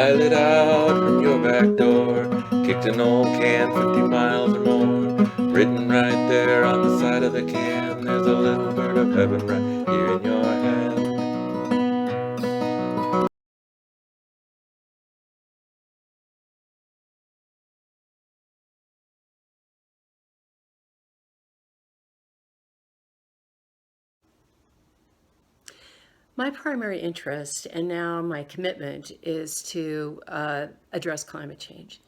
pilot out from your back door, kicked an old can 50 miles or more. Written right there on the side of the can, there's a little bird of heaven right here in your hand. My primary interest and now my commitment is to address climate change.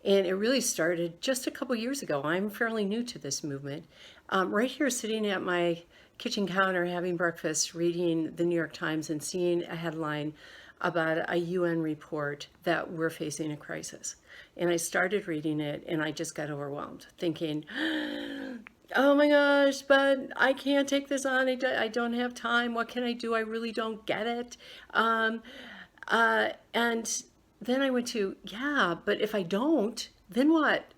And it really started just a couple years ago. I'm fairly new to this movement. Right here, sitting at my kitchen counter, having breakfast, reading the New York Times, and seeing a headline about a UN report that we're facing a crisis. And I started reading it and I just got overwhelmed, thinking, oh my gosh, but I can't take this on. I don't have time. What can I do? I really don't get it. And then I went to, yeah, but if I don't, then what?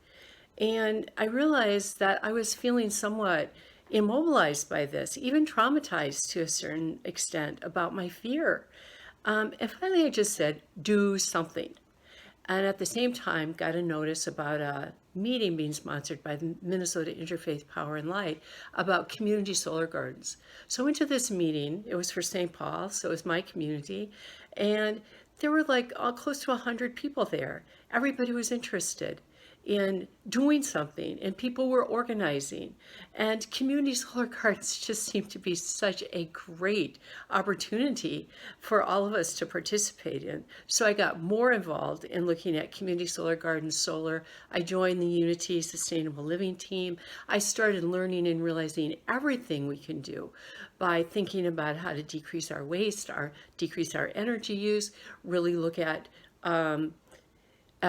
And I realized that I was feeling somewhat immobilized by this, even traumatized to a certain extent about my fear. And finally, I just said, do something. And at the same time, got a notice about a meeting being sponsored by the Minnesota Interfaith Power and Light about community solar gardens. So I went to this meeting. It was for St. Paul, so it was my community. And there were like close to 100 people there. Everybody was interested in doing something, and people were organizing. And community solar gardens just seemed to be such a great opportunity for all of us to participate in. So I got more involved in looking at community solar gardens, solar. I joined the Unity Sustainable Living team. I started learning and realizing everything we can do by thinking about how to decrease our waste, decrease our energy use, really look at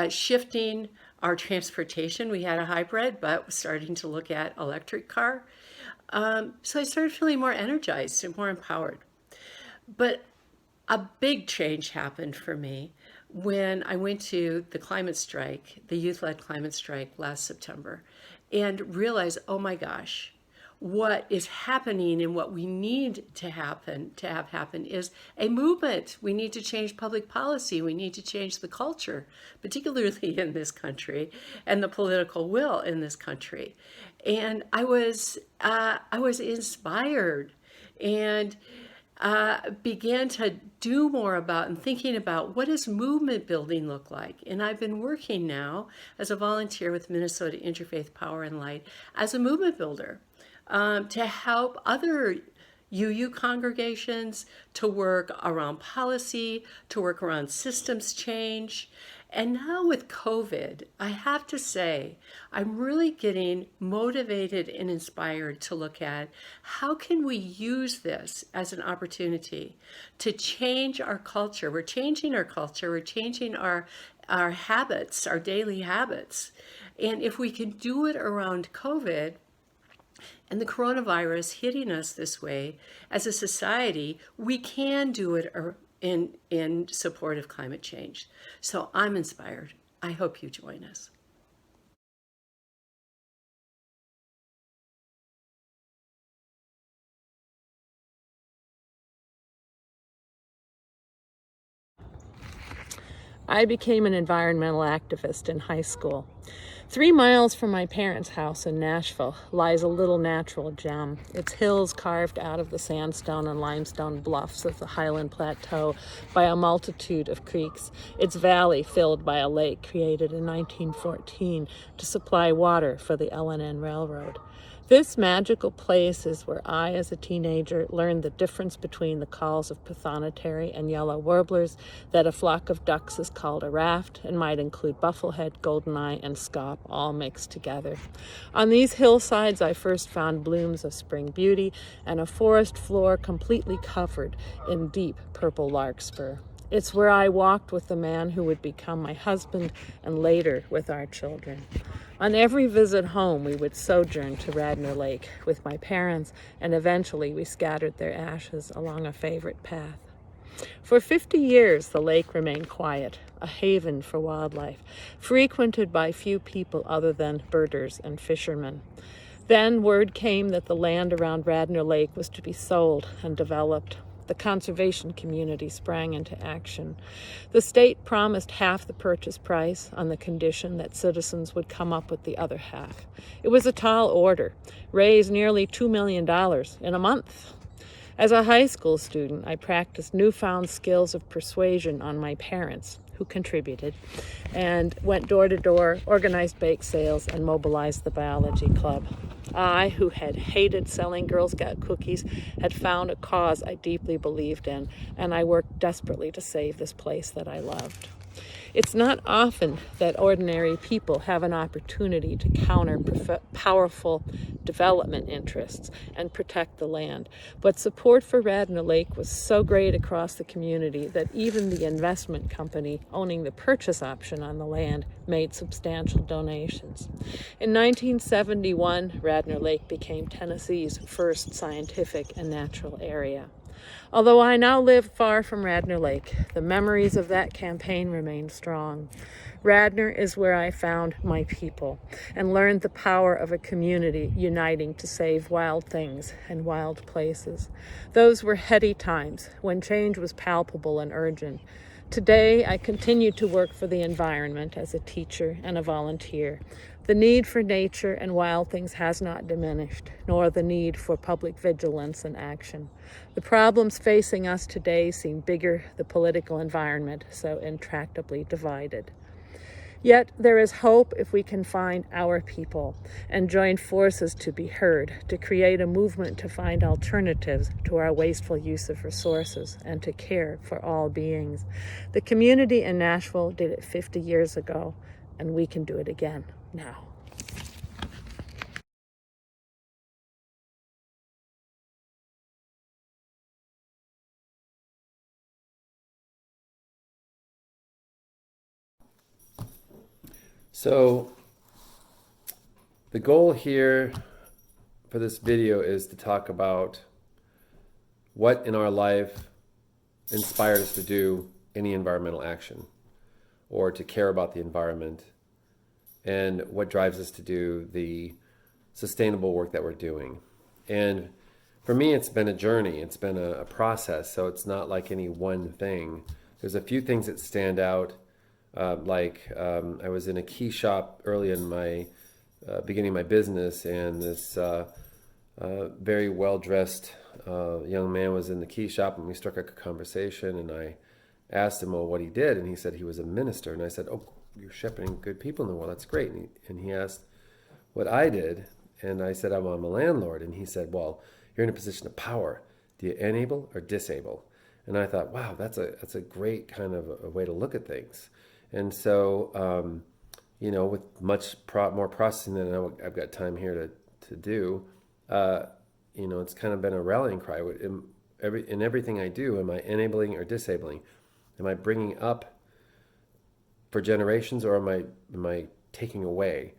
shifting our transportation. We had a hybrid, but starting to look at electric car. So I started feeling more energized and more empowered. But a big change happened for me when I went to the climate strike, the youth-led climate strike last September, and realized, oh my gosh, what is happening and what we need to have happen is a movement. We need to change public policy. We need to change the culture, particularly in this country, and the political will in this country. And I was inspired and began to do more about and thinking about what does movement building look like. And I've been working now as a volunteer with Minnesota Interfaith Power and Light as a movement builder. To help other UU congregations to work around policy, to work around systems change. And now with COVID, I have to say, I'm really getting motivated and inspired to look at how can we use this as an opportunity to change our culture. We're changing our culture, we're changing our habits, our daily habits. And if we can do it around COVID, and the coronavirus hitting us this way, as a society, we can do it in support of climate change. So I'm inspired. I hope you join us. I became an environmental activist in high school. 3 miles from my parents' house in Nashville lies a little natural gem. Its hills carved out of the sandstone and limestone bluffs of the Highland Plateau by a multitude of creeks. Its valley filled by a lake created in 1914 to supply water for the L&N Railroad. This magical place is where I, as a teenager, learned the difference between the calls of prothonotary and yellow warblers, that a flock of ducks is called a raft and might include bufflehead, goldeneye, and scaup all mixed together. On these hillsides, I first found blooms of spring beauty and a forest floor completely covered in deep purple larkspur. It's where I walked with the man who would become my husband and later with our children. On every visit home, we would sojourn to Radnor Lake with my parents, and eventually we scattered their ashes along a favorite path. For 50 years, the lake remained quiet, a haven for wildlife, frequented by few people other than birders and fishermen. Then word came that the land around Radnor Lake was to be sold and developed. the conservation community sprang into action. The state promised half the purchase price on the condition that citizens would come up with the other half. It was a tall order, raised nearly $2 million in a month. As a high school student, I practiced newfound skills of persuasion on my parents, who contributed, and went door to door, organized bake sales, and mobilized the biology club. I, who had hated selling Girl Scout cookies, had found a cause I deeply believed in, and I worked desperately to save this place that I loved. It's not often that ordinary people have an opportunity to counter powerful development interests and protect the land, but support for Radnor Lake was so great across the community that even the investment company owning the purchase option on the land made substantial donations. In 1971, Radnor Lake became Tennessee's first scientific and natural area. Although I now live far from Radnor Lake, the memories of that campaign remain strong. Radnor is where I found my people and learned the power of a community uniting to save wild things and wild places. Those were heady times when change was palpable and urgent. Today, I continue to work for the environment as a teacher and a volunteer. The need for nature and wild things has not diminished, nor the need for public vigilance and action. The problems facing us today seem bigger, the political environment so intractably divided. Yet there is hope if we can find our people and join forces to be heard, to create a movement to find alternatives to our wasteful use of resources and to care for all beings. The community in Nashville did it 50 years ago, and we can do it again now. So the goal here for this video is to talk about what in our life inspired us to do any environmental action or to care about the environment, and what drives us to do the sustainable work that we're doing. And for me, it's been a journey. It's been a process. So it's not like any one thing. There's a few things that stand out. I was in a key shop early in my beginning my business, and this very well-dressed young man was in the key shop, and we struck a conversation, and I asked him what he did, and he said he was a minister. And I said, "Oh, you're shepherding good people in the world. That's great." And he asked what I did, and I said, I'm a landlord. And he said, "Well, you're in a position of power. Do you enable or disable?" And I thought, wow, that's a great kind of a way to look at things. And so, with much more processing than I've got time here to do, it's kind of been a rallying cry. In everything I do, am I enabling or disabling? Am I bringing up for generations, or am I taking away?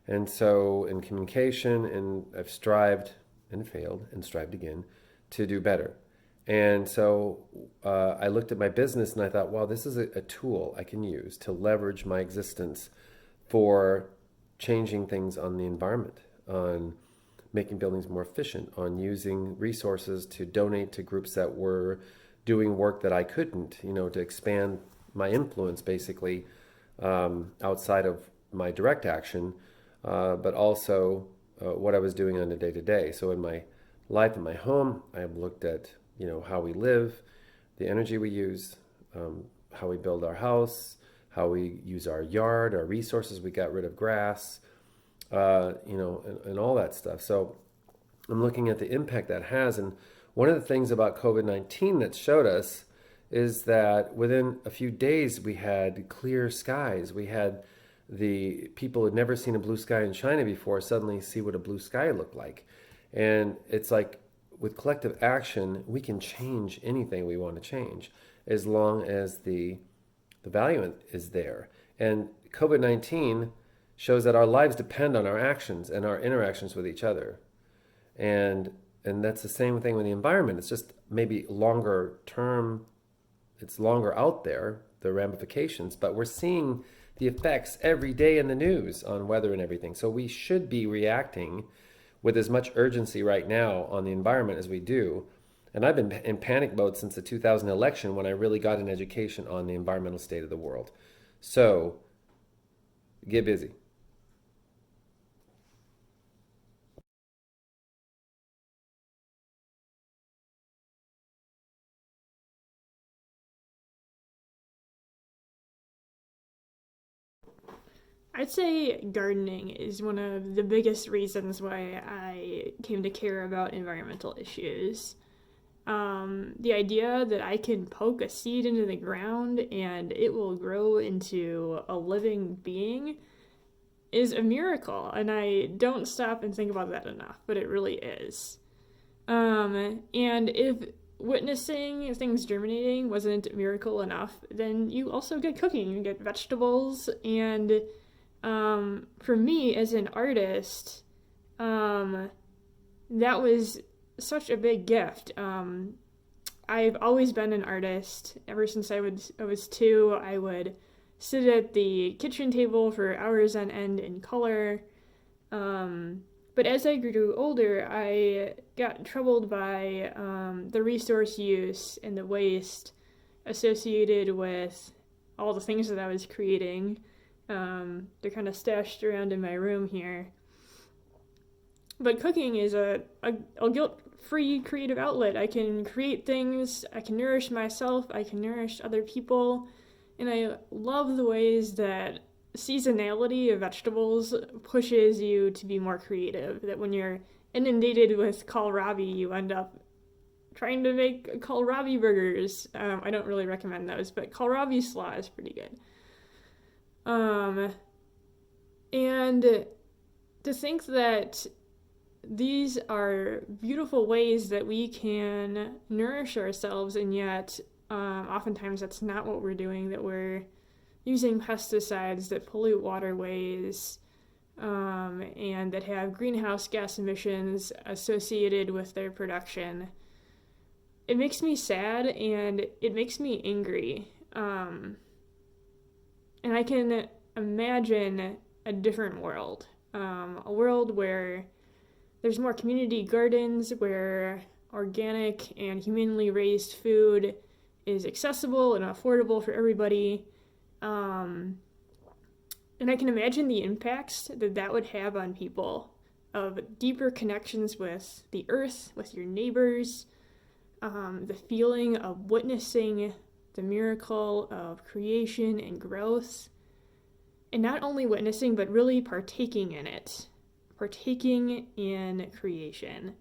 And so in communication, and I've strived and failed and strived again to do better. And so I looked at my business and I thought, wow, this is a tool I can use to leverage my existence for changing things on the environment, on making buildings more efficient, on using resources to donate to groups that were doing work that I couldn't, to expand my influence basically outside of my direct action, but also what I was doing on a day-to-day. So in my life, in my home, I've looked at how we live, the energy we use, how we build our house, how we use our yard, our resources. We got rid of grass, and all that stuff. So I'm looking at the impact that has. And one of the things about COVID-19 that showed us is that within a few days, we had clear skies. We had the people who had never seen a blue sky in China before suddenly see what a blue sky looked like. And it's like, with collective action, we can change anything we want to change as long as the value is there. And COVID-19 shows that our lives depend on our actions and our interactions with each other. And that's the same thing with the environment. It's just maybe longer term, it's longer out there, the ramifications, but we're seeing the effects every day in the news on weather and everything. So we should be reacting with as much urgency right now on the environment as we do And I've been in panic mode since the 2000 election, when I really got an education on the environmental state of the world. So get busy. I'd say gardening is one of the biggest reasons why I came to care about environmental issues. The idea that I can poke a seed into the ground and it will grow into a living being is a miracle, and I don't stop and think about that enough, but it really is. And if witnessing things germinating wasn't a miracle enough, then you also get cooking, you get vegetables, and for me as an artist, that was such a big gift. I've always been an artist. Ever since I was 2, I would sit at the kitchen table for hours on end in color. But as I grew older, I got troubled by the resource use and the waste associated with all the things that I was creating. They're kind of stashed around in my room here. But cooking is a guilt-free creative outlet. I can create things, I can nourish myself, I can nourish other people, and I love the ways that seasonality of vegetables pushes you to be more creative, that when you're inundated with kohlrabi, you end up trying to make kohlrabi burgers. I don't really recommend those, but kohlrabi slaw is pretty good. And to think that these are beautiful ways that we can nourish ourselves, and yet oftentimes that's not what we're doing, that we're using pesticides that pollute waterways and that have greenhouse gas emissions associated with their production. It makes me sad and it makes me angry. And I can imagine a different world, a world where there's more community gardens, where organic and humanely raised food is accessible and affordable for everybody. And I can imagine the impacts that would have on people, of deeper connections with the earth, with your neighbors, the feeling of witnessing the miracle of creation and growth, and not only witnessing, but really partaking in it, partaking in creation.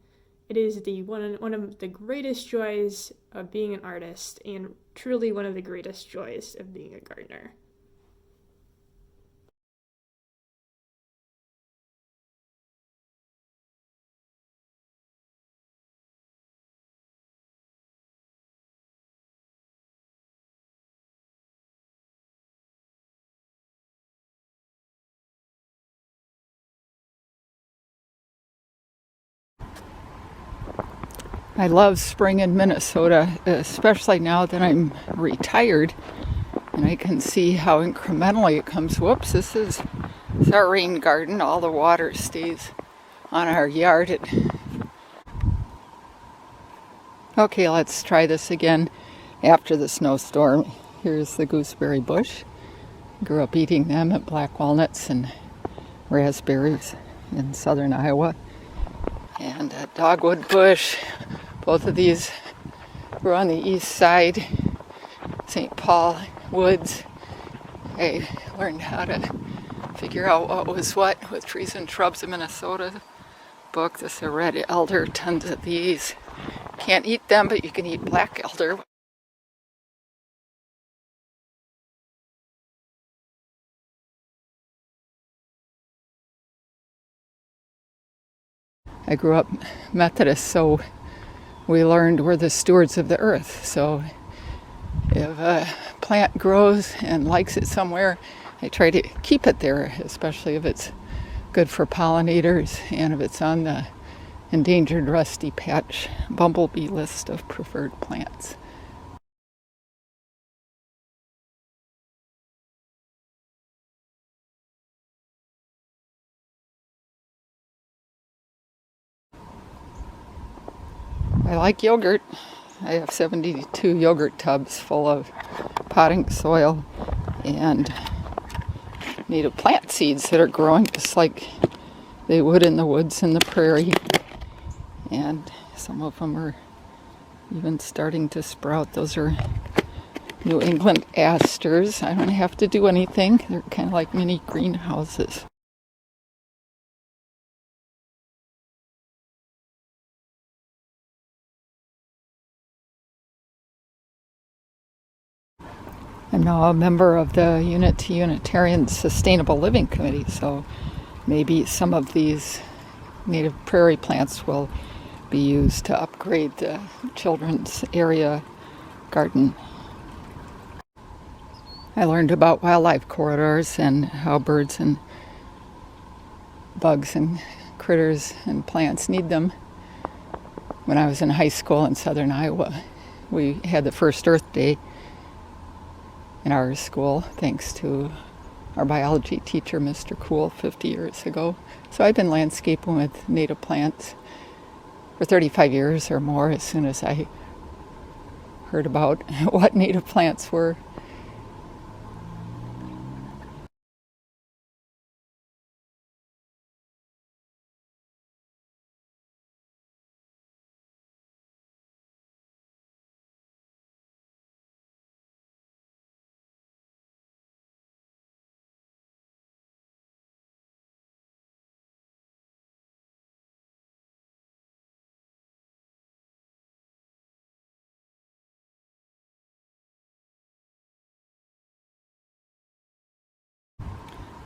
It is one of the greatest joys of being an artist, and truly one of the greatest joys of being a gardener. I love spring in Minnesota, especially now that I'm retired and I can see how incrementally it comes. Whoops, this is our rain garden. All the water stays on our yard. Okay, let's try this again after the snowstorm. Here's the gooseberry bush. Grew up eating them at black walnuts and raspberries in southern Iowa. And a dogwood bush. Both of these were on the east side, St. Paul woods. I learned how to figure out what was what with Trees and Shrubs of Minnesota book. This is a red elder, tons of these. Can't eat them, but you can eat black elder. I grew up Methodist, so we learned we're the stewards of the earth. So if a plant grows and likes it somewhere, I try to keep it there, especially if it's good for pollinators and if it's on the endangered rusty patch bumblebee list of preferred plants. I like yogurt. I have 72 yogurt tubs full of potting soil and native plant seeds that are growing just like they would in the woods and the prairie. And some of them are even starting to sprout. Those are New England asters. I don't have to do anything. They're kind of like mini greenhouses. I'm now a member of the Church-Unitarian Sustainable Living Committee, so maybe some of these native prairie plants will be used to upgrade the children's area garden. I learned about wildlife corridors and how birds and bugs and critters and plants need them. When I was in high school in southern Iowa, we had the first Earth Day in our school, thanks to our biology teacher, Mr. Cool, 50 years ago. So I've been landscaping with native plants for 35 years or more as soon as I heard about what native plants were.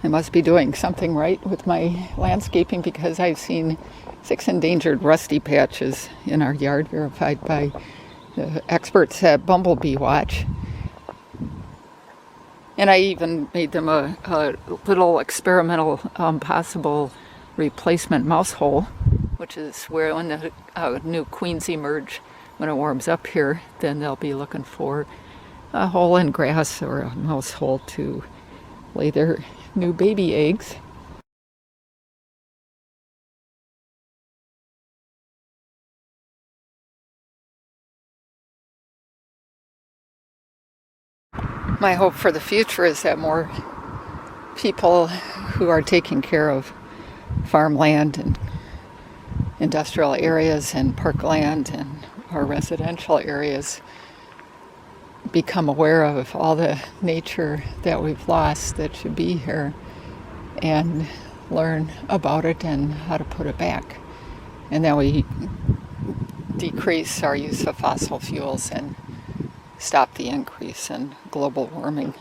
I must be doing something right with my landscaping because I've seen 6 endangered rusty patches in our yard, verified by the experts at Bumblebee Watch. And I even made them a little experimental possible replacement mouse hole, which is where when the new queens emerge, when it warms up here, then they'll be looking for a hole in grass or a mouse hole to lay their new baby eggs. My hope for the future is that more people who are taking care of farmland and industrial areas and parkland and our residential areas become aware of all the nature that we've lost that should be here and learn about it and how to put it back. And that we decrease our use of fossil fuels and stop the increase in global warming.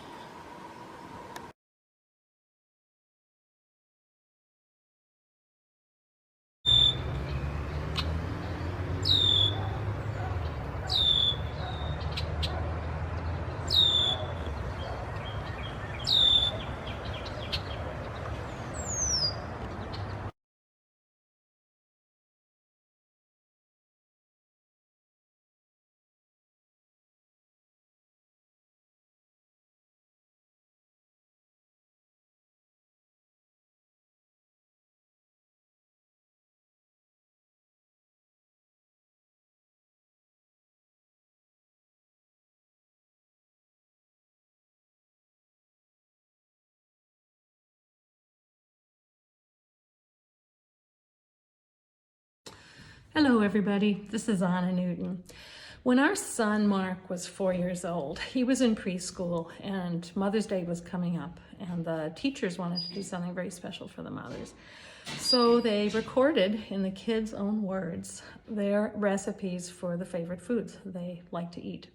Hello everybody, this is Anna Newton. When our son Mark was 4 years old, he was in preschool and Mother's Day was coming up and the teachers wanted to do something very special for the mothers. So they recorded in the kids' own words their recipes for the favorite foods they like to eat.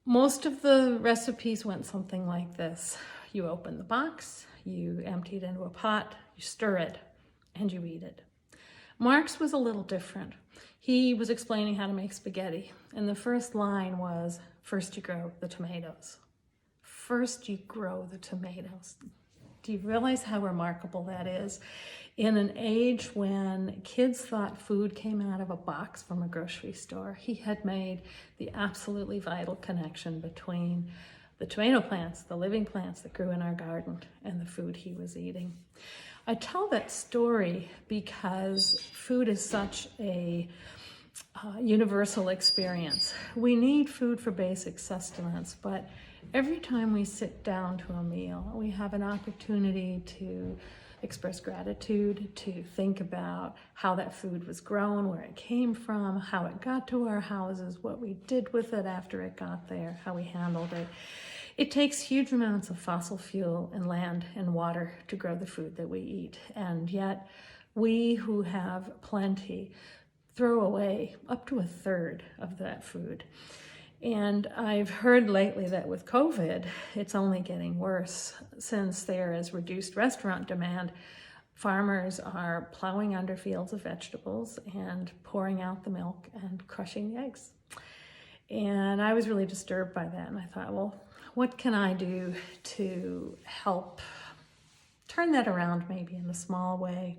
Most of the recipes went something like this. You open the box, you empty it into a pot, you stir it, and you eat it. Mark's was a little different. He was explaining how to make spaghetti, and the first line was, first you grow the tomatoes. First you grow the tomatoes. Do you realize how remarkable that is? In an age when kids thought food came out of a box from a grocery store, he had made the absolutely vital connection between the tomato plants, the living plants that grew in our garden, and the food he was eating. I tell that story because food is such a universal experience. We need food for basic sustenance, but every time we sit down to a meal, we have an opportunity to express gratitude, to think about how that food was grown, where it came from, how it got to our houses, what we did with it after it got there, how we handled it. It takes huge amounts of fossil fuel and land and water to grow the food that we eat, and yet we who have plenty throw away up to a third of that food. And I've heard lately that with COVID, it's only getting worse since there is reduced restaurant demand. Farmers are plowing under fields of vegetables and pouring out the milk and crushing the eggs. And I was really disturbed by that. And I thought, well, what can I do to help turn that around maybe in a small way?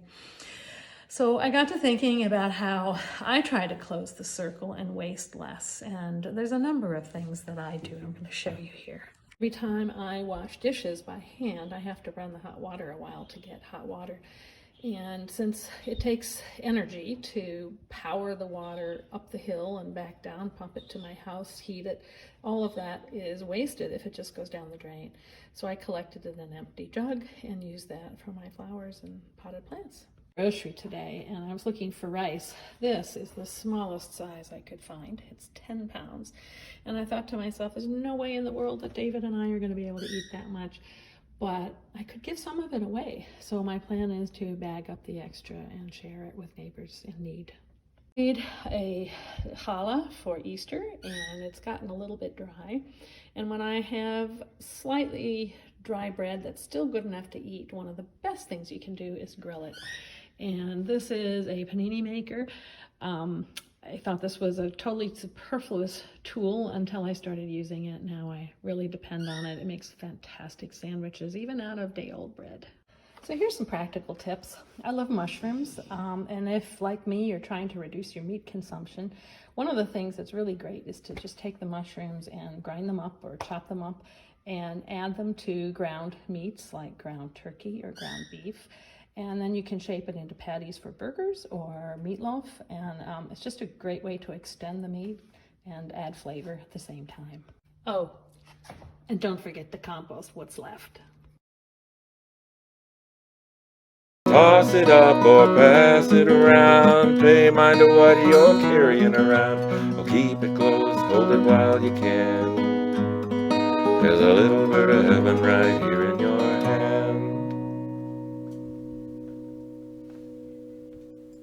So I got to thinking about how I try to close the circle and waste less. And there's a number of things that I do. I'm going to show you here. Every time I wash dishes by hand, I have to run the hot water a while to get hot water. And since it takes energy to power the water up the hill and back down, pump it to my house, heat it, all of that is wasted if it just goes down the drain. So I collected it in an empty jug and used that for my flowers and potted plants. Grocery today, and I was looking for rice. This is the smallest size I could find. It's 10 pounds. And I thought to myself, there's no way in the world that David and I are going to be able to eat that much. But I could give some of it away. So my plan is to bag up the extra and share it with neighbors in need. I made a challah for Easter, and it's gotten a little bit dry. And when I have slightly dry bread that's still good enough to eat, one of the best things you can do is grill it. And this is a panini maker. I thought this was a totally superfluous tool until I started using it. Now I really depend on it. It makes fantastic sandwiches, even out of day-old bread. So here's some practical tips. I love mushrooms, and if, like me, you're trying to reduce your meat consumption, one of the things that's really great is to just take the mushrooms and grind them up or chop them up and add them to ground meats like ground turkey or ground beef. And then you can shape it into patties for burgers or meatloaf. And it's just a great way to extend the meat and add flavor at the same time. Oh, and don't forget to compost what's left. Toss it up or pass it around. Pay mind to what you're carrying around. Or keep it close, hold it while you can. There's a little bit of heaven right here in